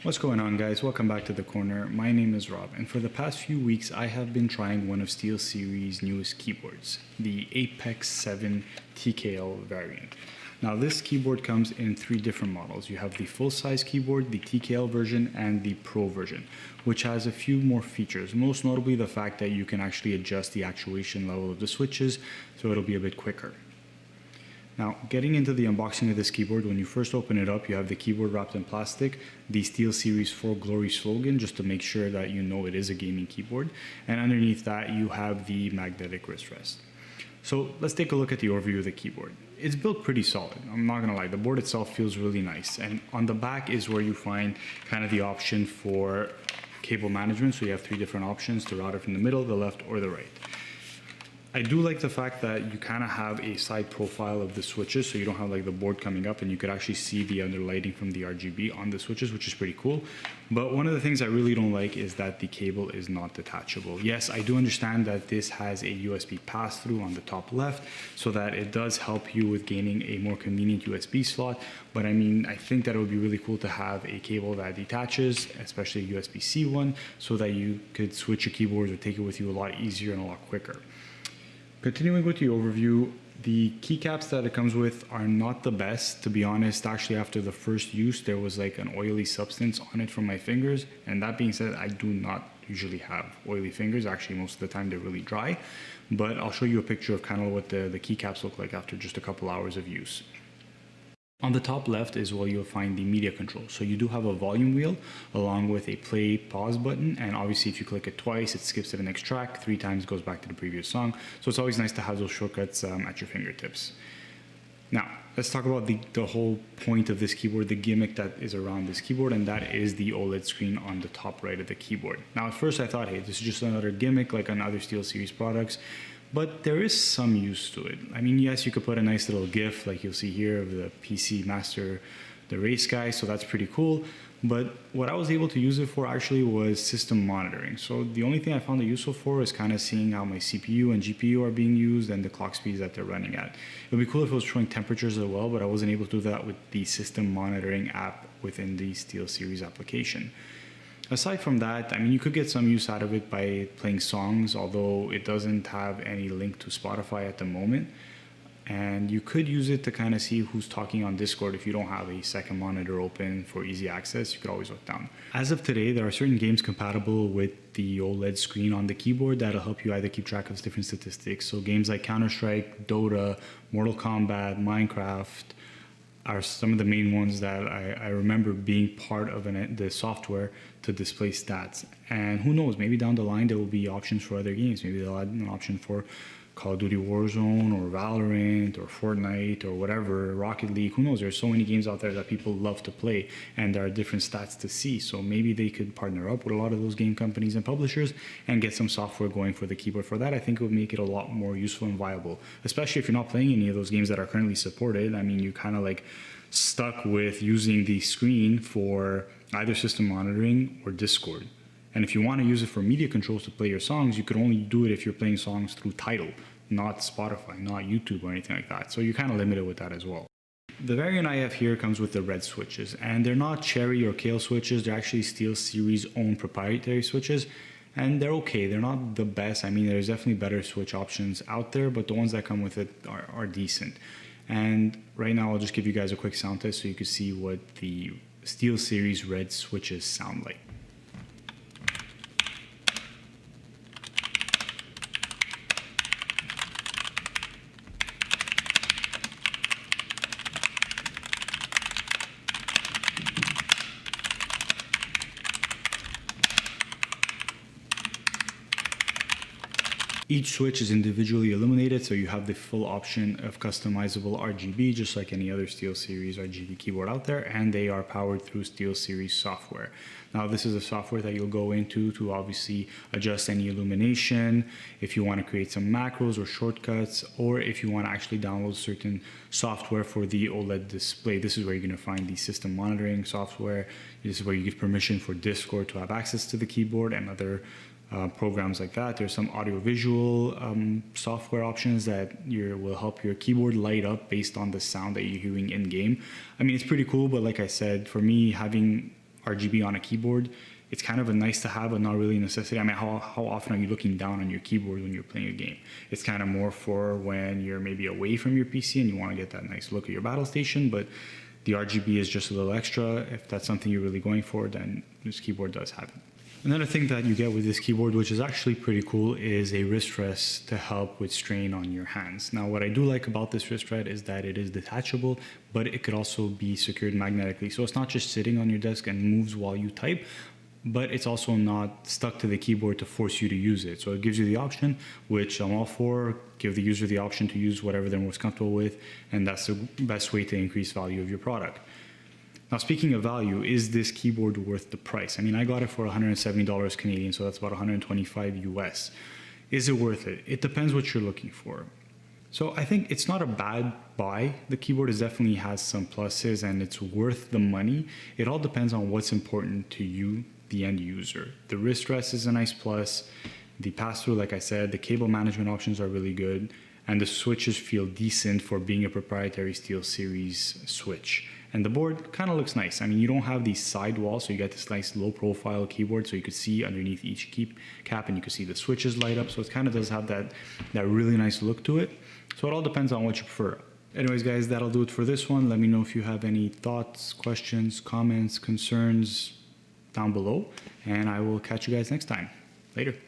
What's going on, guys? Welcome back to the corner. My name is Rob, and for the past few weeks I have been trying one of Steelseries' newest keyboards, the Apex 7 TKL variant. Now this keyboard comes in three different models. You have the full-size keyboard, the TKL version, and the Pro version, which has a few more features, most notably the fact that you can actually adjust the actuation level of the switches, so it'll be a bit quicker. Now, getting into the unboxing of this keyboard, when you first open it up, you have the keyboard wrapped in plastic, the Steelseries for Glory slogan, just to make sure that you know it is a gaming keyboard. And underneath that, you have the magnetic wrist rest. So let's take a look at the overview of the keyboard. It's built pretty solid, I'm not gonna lie. The board itself feels really nice. And on the back is where you find kind of the option for cable management. So you have three different options to route it from the middle, the left, or the right. I do like the fact that you kind of have a side profile of the switches, so you don't have like the board coming up and you could actually see the underlighting from the RGB on the switches, which is pretty cool. But one of the things I really don't like is that the cable is not detachable. Yes, I do understand that this has a USB pass-through on the top left, so that it does help you with gaining a more convenient USB slot. But I mean, I think that it would be really cool to have a cable that detaches, especially a USB-C one, so that you could switch your keyboards or take it with you a lot easier and a lot quicker. Continuing with the overview, the keycaps that it comes with are not the best, to be honest. Actually, after the first use, there was like an oily substance on it from my fingers. And that being said, I do not usually have oily fingers. Actually, most of the time they're really dry. But I'll show you a picture of kind of what the keycaps look like after just a couple hours of use. On the top left is where you'll find the media control. So you do have a volume wheel along with a play pause button, and obviously if you click it twice it skips to the next track, 3 times goes back to the previous song. So it's always nice to have those shortcuts at your fingertips. Now let's talk about the whole point of this keyboard, the gimmick that is around this keyboard, and that is the OLED screen on the top right of the keyboard. Now at first I thought, hey, this is just another gimmick like on other Steelseries products. But there is some use to it. I mean, yes, you could put a nice little GIF like you'll see here of the PC Master, the race guy, so that's pretty cool. But what I was able to use it for actually was system monitoring. So the only thing I found it useful for is kind of seeing how my CPU and GPU are being used and the clock speeds that they're running at. It would be cool if it was showing temperatures as well, but I wasn't able to do that with the system monitoring app within the Steelseries application. Aside from that, I mean, you could get some use out of it by playing songs, although it doesn't have any link to Spotify at the moment. And you could use it to kind of see who's talking on Discord. If you don't have a second monitor open for easy access, you could always look down. As of today, there are certain games compatible with the OLED screen on the keyboard that'll help you either keep track of different statistics. So games like Counter-Strike, Dota, Mortal Kombat, Minecraft are some of the main ones that I remember being part of the software to display stats. And who knows, maybe down the line there will be options for other games. Maybe they'll add an option for Call of Duty Warzone or Valorant or Fortnite or whatever, Rocket League, who knows? There's so many games out there that people love to play and there are different stats to see. So maybe they could partner up with a lot of those game companies and publishers and get some software going for the keyboard. For that, I think it would make it a lot more useful and viable, especially if you're not playing any of those games that are currently supported. I mean, you kind of like stuck with using the screen for either system monitoring or Discord. And if you want to use it for media controls to play your songs, you could only do it if you're playing songs through Tidal, not Spotify, not YouTube or anything like that. So you're kind of limited with that as well. The variant I have here comes with the red switches, and they're not Cherry or Kale switches. They're actually Steelseries' own proprietary switches, and they're okay. They're not the best. I mean, there's definitely better switch options out there, but the ones that come with it are decent. And right now I'll just give you guys a quick sound test so you can see what the Steelseries red switches sound like. Each switch is individually illuminated, so you have the full option of customizable RGB, just like any other Steelseries RGB keyboard out there, and they are powered through Steelseries software. Now, this is a software that you'll go into to obviously adjust any illumination, if you want to create some macros or shortcuts, or if you want to actually download certain software for the OLED display. This is where you're going to find the system monitoring software. This is where you give permission for Discord to have access to the keyboard and other programs like that. There's some audio-visual software options that will help your keyboard light up based on the sound that you're hearing in-game. I mean, it's pretty cool, but like I said, for me, having RGB on a keyboard, it's kind of a nice to have, but not really a necessity. I mean, how often are you looking down on your keyboard when you're playing a game? It's kind of more for when you're maybe away from your PC and you want to get that nice look at your battle station, but the RGB is just a little extra. If that's something you're really going for, then this keyboard does have it. Another thing that you get with this keyboard, which is actually pretty cool, is a wrist rest to help with strain on your hands. Now, what I do like about this wrist rest is that it is detachable, but it could also be secured magnetically. So it's not just sitting on your desk and moves while you type, but it's also not stuck to the keyboard to force you to use it. So it gives you the option, which I'm all for. Give the user the option to use whatever they're most comfortable with, and that's the best way to increase value of your product. Now, speaking of value, is this keyboard worth the price? I mean, I got it for $170 Canadian, so that's about 125 US. Is it worth it? It depends what you're looking for. So I think it's not a bad buy. The keyboard definitely has some pluses and it's worth the money. It all depends on what's important to you, the end user. The wrist rest is a nice plus. The pass-through, like I said, the cable management options are really good, and the switches feel decent for being a proprietary SteelSeries switch. And the board kind of looks nice. I mean, you don't have these side walls, so you get this nice low-profile keyboard, so you could see underneath each cap, and you can see the switches light up. So it kind of does have that really nice look to it. So it all depends on what you prefer. Anyways, guys, that'll do it for this one. Let me know if you have any thoughts, questions, comments, concerns down below, and I will catch you guys next time. Later.